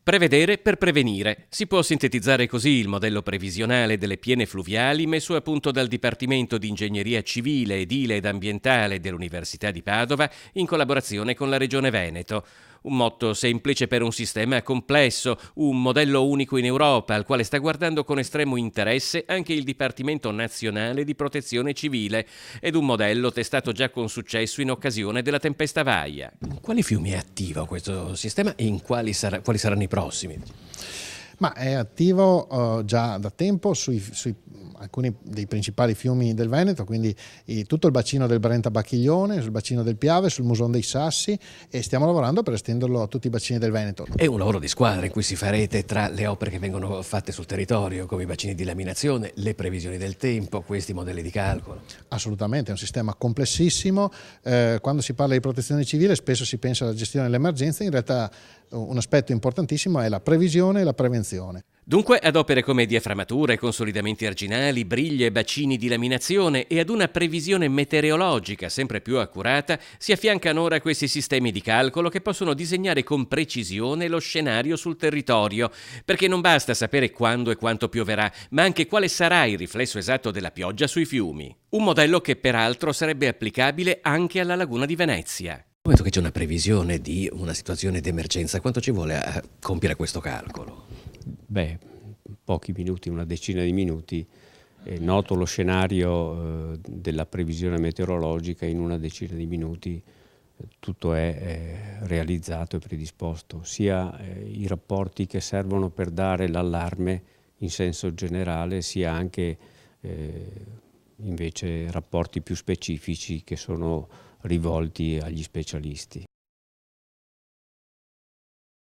Prevedere per prevenire. Si può sintetizzare così il modello previsionale delle piene fluviali messo a punto dal Dipartimento di Ingegneria Civile, Edile ed Ambientale dell'Università di Padova in collaborazione con la Regione Veneto. Un motto semplice per un sistema complesso, un modello unico in Europa al quale sta guardando con estremo interesse anche il Dipartimento Nazionale di Protezione Civile ed un modello testato già con successo in occasione della tempesta Vaia. In quali fiumi è attivo questo sistema e quali saranno i prossimi? Ma è attivo già da tempo sui alcuni dei principali fiumi del Veneto, quindi tutto il bacino del Brenta-Bacchiglione, sul bacino del Piave, sul Muson dei Sassi, e stiamo lavorando per estenderlo a tutti i bacini del Veneto. È un lavoro di squadra in cui si fa rete tra le opere che vengono fatte sul territorio, come i bacini di laminazione, le previsioni del tempo, questi modelli di calcolo. Assolutamente, è un sistema complessissimo. Quando si parla di protezione civile spesso si pensa alla gestione dell'emergenza, in realtà un aspetto importantissimo è la previsione e la prevenzione. Dunque ad opere come diaframmature, consolidamenti arginali, briglie, bacini di laminazione e ad una previsione meteorologica sempre più accurata si affiancano ora questi sistemi di calcolo che possono disegnare con precisione lo scenario sul territorio, perché non basta sapere quando e quanto pioverà, ma anche quale sarà il riflesso esatto della pioggia sui fiumi. Un modello che peraltro sarebbe applicabile anche alla laguna di Venezia. Ho detto che c'è una previsione di una situazione d'emergenza, quanto ci vuole a compiere questo calcolo? Beh, pochi minuti, una decina di minuti. È noto lo scenario della previsione meteorologica, in una decina di minuti tutto è realizzato e predisposto, sia i rapporti che servono per dare l'allarme in senso generale, sia anche invece rapporti più specifici che sono rivolti agli specialisti.